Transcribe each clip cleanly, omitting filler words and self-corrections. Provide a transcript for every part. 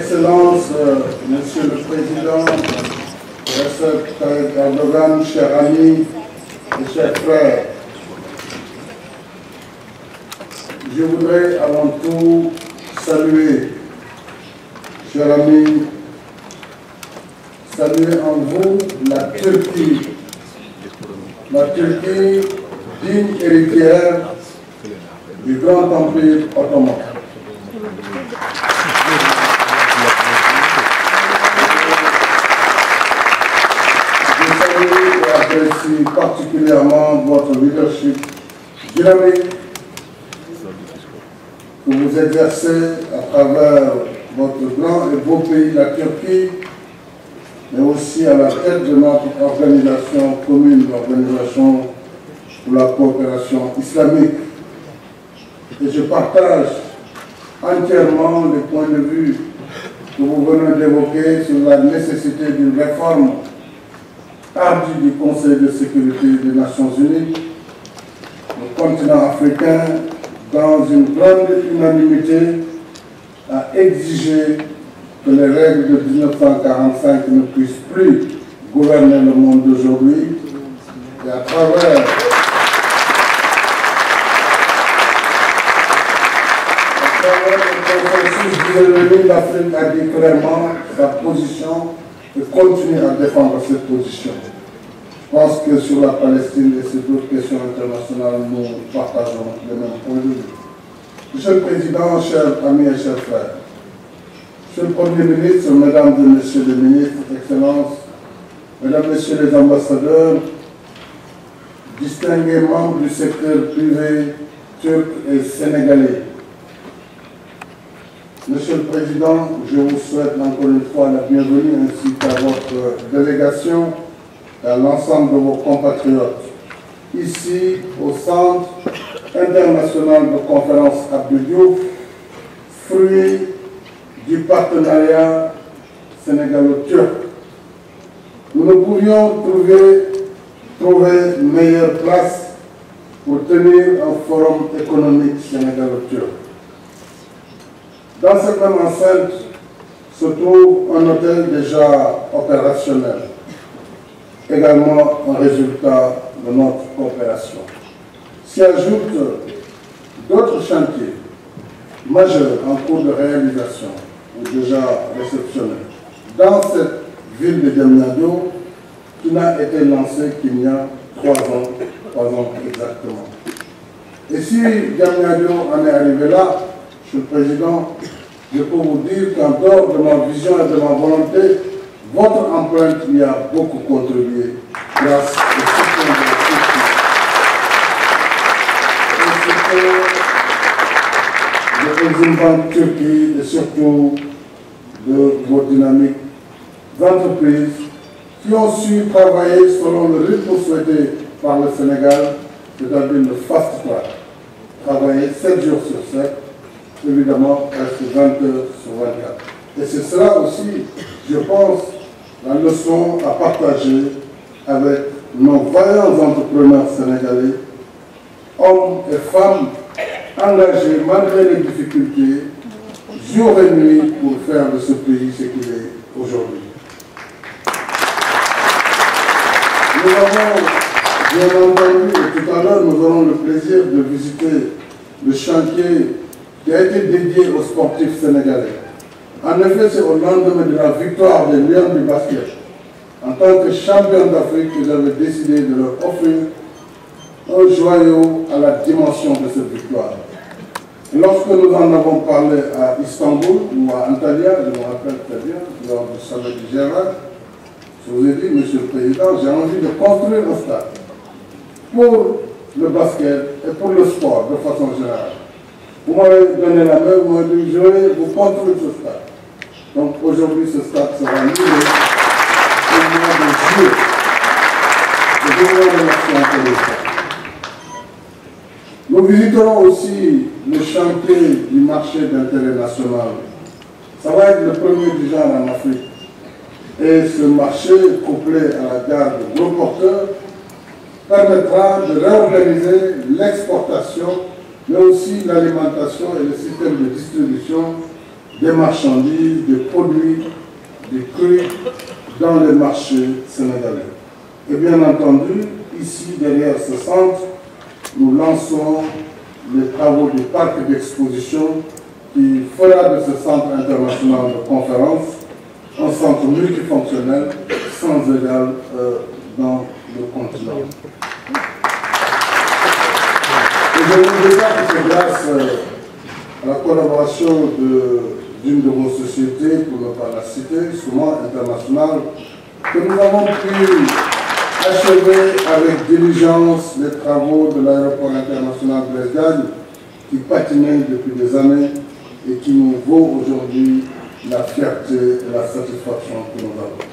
Excellences, Monsieur le Président, Recep Tayyip Erdogan, chers amis et chers frères, je voudrais avant tout saluer, chers amis, saluer en vous la Turquie digne héritière du grand empire ottoman. Je salue et apprécie particulièrement votre leadership dynamique que vous exercez à travers votre grand et beau pays, la Turquie, mais aussi à la tête de notre organisation commune, l'Organisation pour la coopération islamique. Et je partage entièrement les points de vue que vous venez d'évoquer sur la nécessité d'une réforme hardie du Conseil de sécurité des Nations Unies, le continent africain, dans une grande unanimité, a exigé que les règles de 1945 ne puissent plus gouverner le monde d'aujourd'hui, et à travers le consensus du l'Afrique a dit clairement sa position et continue à défendre cette position. Je pense que sur la Palestine et sur d'autres questions internationales, nous partageons les mêmes points de vue. Monsieur le Président, chers amis et chers frères, Monsieur le Premier ministre, Mesdames et Messieurs les ministres, Excellences, Mesdames, Messieurs les ambassadeurs, distingués membres du secteur privé turc et sénégalais, Monsieur le Président, je vous souhaite encore une fois la bienvenue ainsi qu'à votre délégation et à l'ensemble de vos compatriotes, ici au Centre international de conférence Abdou Diouf, fruit du partenariat sénégalo-turc. Nous ne pouvions trouver meilleure place pour tenir un forum économique sénégalo-turc. Dans cette même enceinte se trouve un hôtel déjà opérationnel, également un résultat de notre coopération. S'y ajoutent d'autres chantiers majeurs en cours de réalisation ou déjà réceptionnés dans cette ville de Diamniadio qui n'a été lancée qu'il y a 3 ans exactement. Et si Diamniadio en est arrivé là, Monsieur le Président, je peux vous dire qu'en dehors de ma vision et de ma volonté, votre empreinte y a beaucoup contribué grâce au soutien de la Exim Bank Turquie et surtout de vos dynamiques d'entreprises qui ont su travailler selon le rythme souhaité par le Sénégal, c'est-à-dire le fast track. Travailler 7 jours sur 7, évidemment presque 20 heures sur 24. Et c'est cela aussi, je pense, la leçon à partager avec nos vaillants entrepreneurs sénégalais, hommes et femmes engagés malgré les difficultés, jour et nuit pour faire de ce pays ce qu'il est aujourd'hui. Nous avons, bien entendu, et tout à l'heure, nous aurons le plaisir de visiter le chantier qui a été dédié aux sportifs sénégalais. En effet, c'est au lendemain de la victoire des Lions du basket, en tant que champion d'Afrique, que j'avais décidé de leur offrir un joyau à la dimension de cette victoire. Et lorsque nous en avons parlé à Istanbul ou à Antalya, je me rappelle très bien, lors du sommet du G20, je vous ai dit, Monsieur le Président, j'ai envie de construire un stade pour le basket et pour le sport de façon générale. Vous m'avez donné la main, vous m'avez dit, je vais vous construire ce stade. Donc aujourd'hui, ce stade sera livré au mois de juillet. Je vous remercie encore une fois. Nous visiterons aussi le chantier du marché d'intérêt national. Ça va être le premier du genre en Afrique. Et ce marché, couplé à la gare de gros porteurs, permettra de réorganiser l'exportation, mais aussi l'alimentation et le système de distribution des marchandises, des produits, des crues dans les marchés sénégalais. Et bien entendu, ici, derrière ce centre, nous lançons les travaux du parc d'exposition qui fera de ce centre international de conférence un centre multifonctionnel sans égal dans le continent. Et je vous dis que c'est grâce à la collaboration d'une de vos sociétés, pour ne pas la citer, souvent internationale, que nous avons pu achever avec diligence les travaux de l'aéroport international Blaise Diagne qui patinait depuis des années et qui nous vaut aujourd'hui la fierté et la satisfaction que nous avons.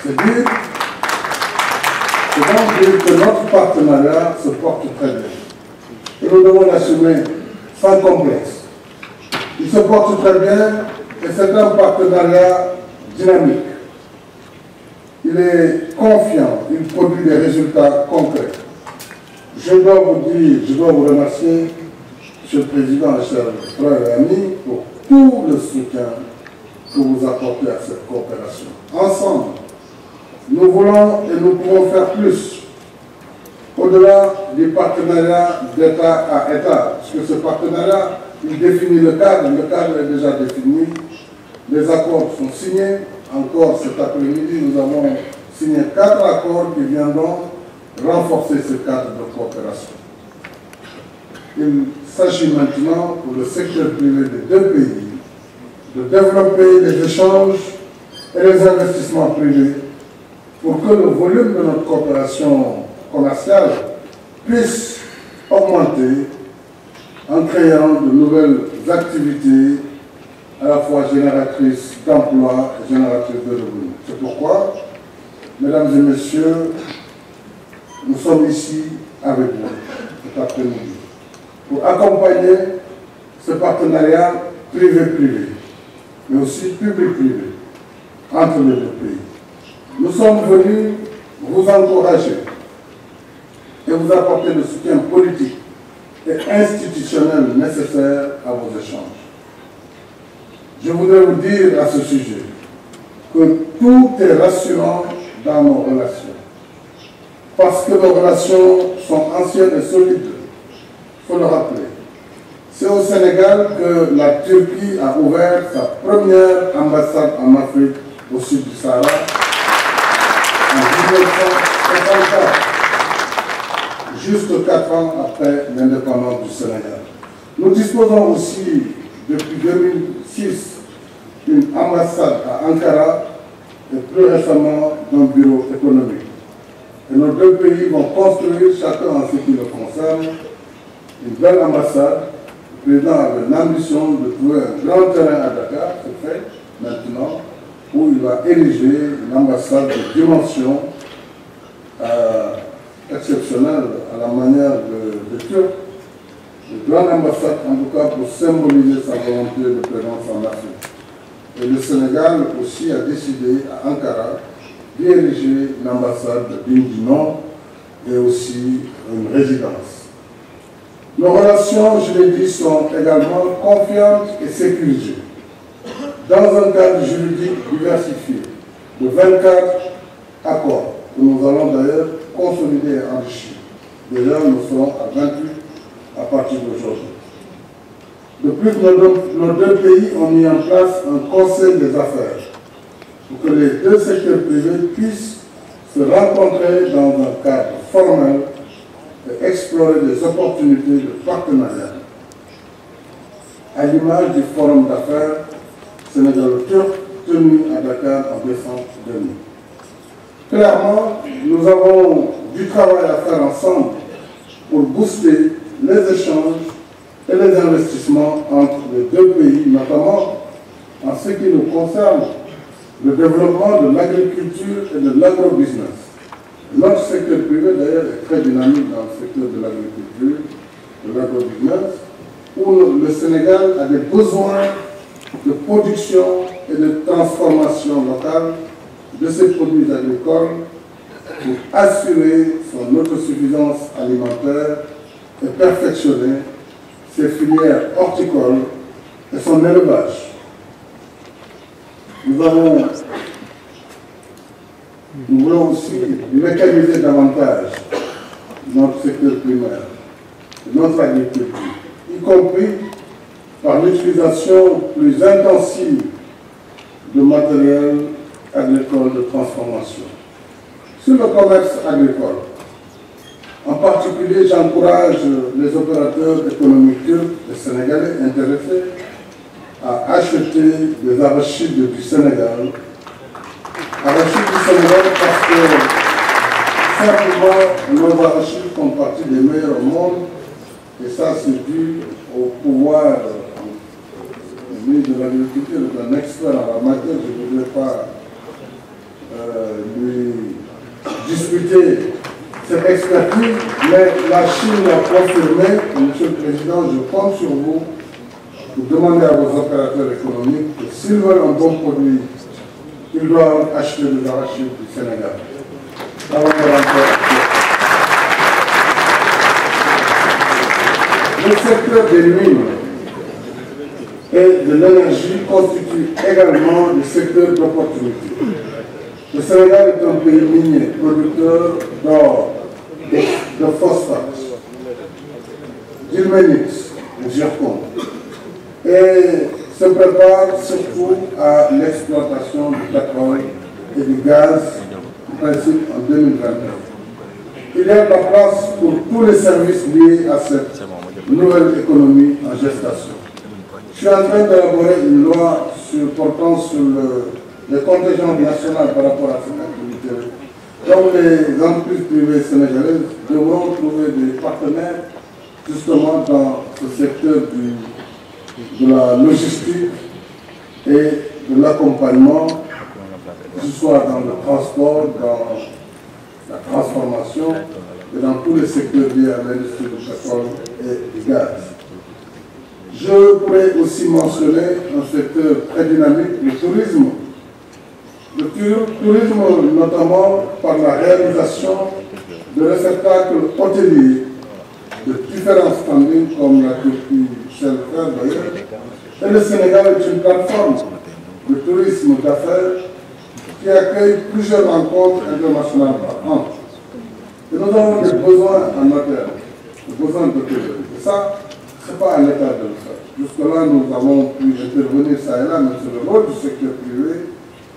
C'est donc dire que notre partenariat se porte très bien. Et nous devons l'assumer sans complexe. Il se porte très bien et c'est un partenariat dynamique. Il est confiant, il produit des résultats concrets. Je dois vous remercier, Monsieur le Président et chers frères et amis, pour tout le soutien que vous apportez à cette coopération. Ensemble, nous voulons et nous pouvons faire plus, au-delà du partenariat d'État à État, parce que ce partenariat, il définit le cadre est déjà défini, les accords sont signés. Encore cet après-midi, nous avons signé 4 accords qui viendront renforcer ce cadre de coopération. Il s'agit maintenant pour le secteur privé des deux pays de développer les échanges et les investissements privés pour que le volume de notre coopération commerciale puisse augmenter en créant de nouvelles activités à la fois génératrices d'emplois et génératrices de revenus. C'est pourquoi, mesdames et messieurs, nous sommes ici avec vous cet après-midi pour accompagner ce partenariat privé-privé, mais aussi public-privé, entre les deux pays. Nous sommes venus vous encourager et vous apporter le soutien politique et institutionnel nécessaire à vos échanges. Je voudrais vous dire à ce sujet que tout est rassurant dans nos relations, parce que nos relations sont anciennes et solides, il faut le rappeler. C'est au Sénégal que la Turquie a ouvert sa première ambassade en Afrique au sud du Sahara en 1964, juste 4 ans après l'indépendance du Sénégal. Nous disposons aussi, depuis 2006, d'une ambassade à Ankara et plus récemment d'un bureau économique. Et nos deux pays vont construire, chacun en ce qui le concerne, une belle ambassade. Le président avait l'ambition de trouver un grand terrain à Dakar, c'est fait maintenant, où il va ériger une ambassade de dimension exceptionnelle à la manière de Turcs. Une grande ambassade, en tout cas, pour symboliser sa volonté de présence en Afrique. Et le Sénégal aussi a décidé à Ankara d'ériger une ambassade digne du nom et aussi une résidence. Nos relations, je l'ai dit, sont également confiantes et sécurisées, dans un cadre juridique diversifié de 24 accords que nous allons d'ailleurs consolider et enrichir. Déjà, nous serons à 28 à partir d'aujourd'hui. De plus, nos deux pays ont mis en place un conseil des affaires pour que les deux secteurs privés puissent se rencontrer dans un cadre formel et explorer des opportunités de partenariat, à l'image du forum d'affaires sénégalo-turc tenu à Dakar en décembre dernier. Clairement, nous avons du travail à faire ensemble pour booster les échanges et les investissements entre les deux pays, notamment en ce qui nous concerne, le développement de l'agriculture et de l'agrobusiness. Notre secteur privé, d'ailleurs, est très dynamique dans le secteur de l'agriculture, de l'agrobusiness, où le Sénégal a des besoins de production et de transformation locale de ses produits agricoles pour assurer son autosuffisance alimentaire et perfectionner ses filières horticoles et son élevage. nous voulons aussi mécaniser davantage notre secteur primaire, notre agriculture, y compris par l'utilisation plus intensive de matériel agricole de transformation. Sur le commerce agricole, en particulier, j'encourage les opérateurs économiques turcs et sénégalais intéressés à acheter des arachides du Sénégal. Arachides du Sénégal parce que simplement nos arachides font partie des meilleurs au monde et ça c'est dû au pouvoir du ministre de l'Agriculture, d'un expert en la matière. Je ne voudrais pas lui disputer cette expertise, mais la Chine l'a confirmé. Monsieur le Président, je compte sur vous pour demander à vos opérateurs économiques que s'ils veulent un bon produit, ils doivent acheter des arachides du Sénégal. Le secteur des mines et de l'énergie constitue également des secteurs d'opportunité. Le Sénégal est un pays minier, producteur d'or, de phosphate, d'ilménite, de zircon, et se prépare surtout à l'exploitation du pétrole et du gaz, en principe en 2021. Il y a de la place pour tous les services liés à cette nouvelle économie en gestation. Je suis en train d'élaborer une loi portant sur les contingents nationaux par rapport à cette activité. Donc les entreprises privées sénégalaises devront trouver des partenaires justement dans ce secteur de la logistique et de l'accompagnement, que ce soit dans le transport, dans la transformation et dans tous les secteurs liés à l'industrie du pétrole et du gaz. Je pourrais aussi mentionner un secteur très dynamique, le tourisme. Le tourisme, notamment par la réalisation de réceptacles hôteliers de différents standings comme la Turquie, chez le frère d'ailleurs. Et le Sénégal est une plateforme de tourisme d'affaires qui accueille plusieurs rencontres internationales par an. Et nous avons des besoins en matière, des besoins d'hôtellerie. Et ça, ce n'est pas à l'État de le faire. Jusque-là, nous avons pu intervenir ça et là, mais c'est le rôle du secteur privé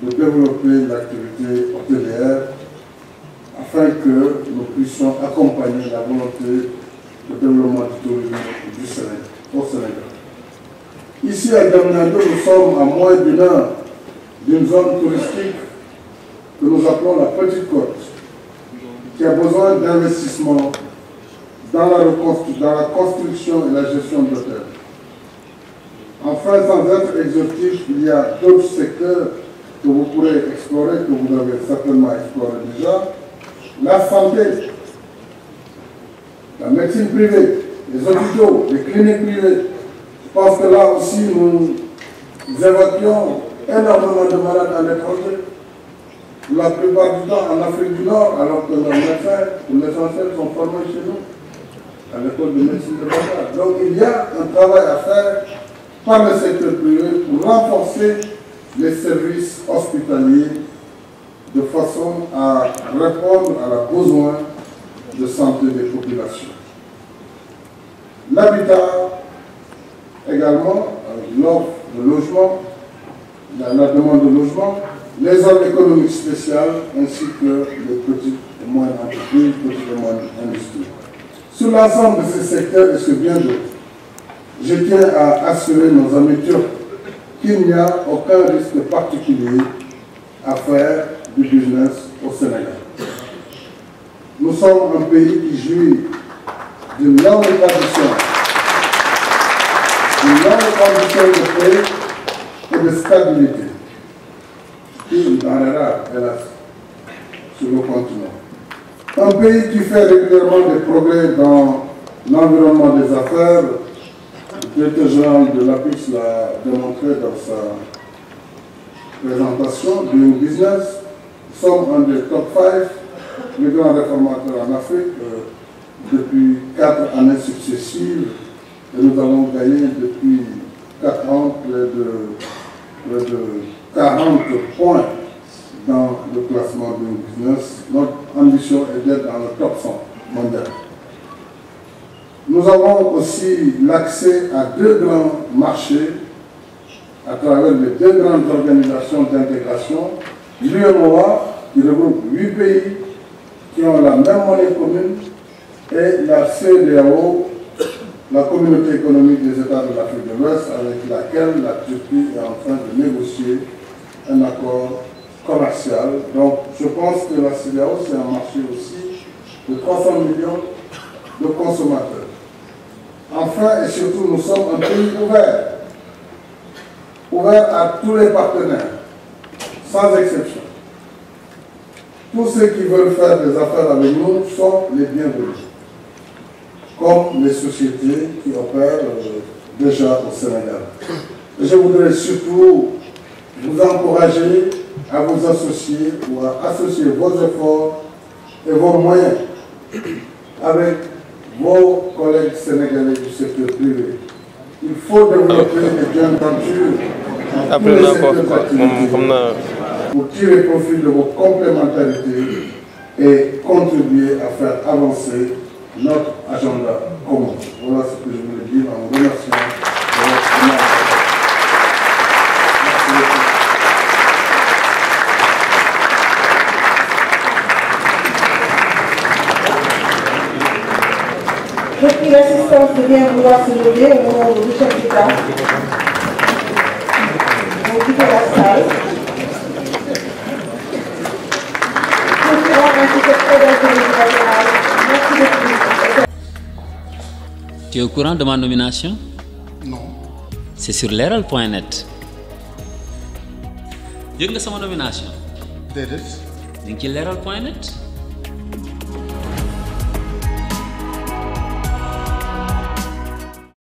de développer l'activité hôtelière afin que nous puissions accompagner la volonté de développement du tourisme du Sénégal, au Sénégal. Ici à Diamniadio, nous sommes à moins d'une heure d'une zone touristique que nous appelons la Petite Côte, qui a besoin d'investissement dans la construction et la gestion d'hôtels. Enfin, sans être exhaustif, il y a d'autres secteurs que vous pourrez explorer, que vous avez certainement exploré déjà. La santé, la médecine privée, les hôpitaux, les cliniques privées. Je pense que là aussi, nous évacuons énormément de malades à l'étranger. La plupart du temps en Afrique du Nord, alors que nos médecins, pour l'essentiel, sont formés chez nous, à l'école de médecine de Dakar. Donc il y a un travail à faire par le secteur privé pour renforcer les services hospitaliers de façon à répondre à la besoin de santé des populations. L'habitat également, l'offre de logement, la demande de logement, les zones économiques spéciales ainsi que les petites et moyennes entreprises, petites et moyennes industries. Sur l'ensemble de ces secteurs et sur bien d'autres, je tiens à assurer nos amis turcs qu'il n'y a aucun risque particulier à faire du business au Sénégal. Nous sommes un pays qui jouit d'une longue tradition de paix et de stabilité, qui est denrée rare, hélas, sur le continent. Un pays qui fait régulièrement des progrès dans l'environnement des affaires. Le directeur général de l'APIX l'a démontré dans sa présentation, Doing Business. Nous sommes un des top 5 les grands réformateurs en Afrique depuis 4 années successives et nous avons gagné depuis 4 ans près de 40 points dans le classement du business. Notre ambition est d'être dans le top 100 mondial. Nous avons aussi l'accès à 2 grands marchés à travers les 2 grandes organisations d'intégration, l'UEMOA qui regroupe 8 pays qui ont la même monnaie commune et la CEDEAO, la communauté économique des États de l'Afrique de l'Ouest, avec laquelle la Turquie est en train de négocier un accord commercial. Donc je pense que la CEDEAO c'est un marché aussi de 300 millions de consommateurs. Enfin et surtout, nous sommes un pays ouvert à tous les partenaires, sans exception. Tous ceux qui veulent faire des affaires avec nous sont les bienvenus, comme les sociétés qui opèrent déjà au Sénégal. Et je voudrais surtout vous encourager à vous associer ou à associer vos efforts et vos moyens avec vos collègues sénégalais du secteur privé. Il faut développer des joint ventures dans tous les secteurs d'activité pour tirer profit de vos complémentarités et contribuer à faire avancer notre agenda commun. Voilà ce que je voulais dire en vous remerciant de votre attention. Je prie l'assistance de bien vouloir se lever au nom du chef d'État. Vous quittez la salle. Tu es au courant de ma nomination? Non. C'est sur leral.net. Tu as ma nomination? Déedéet. Tu es sur leral.net?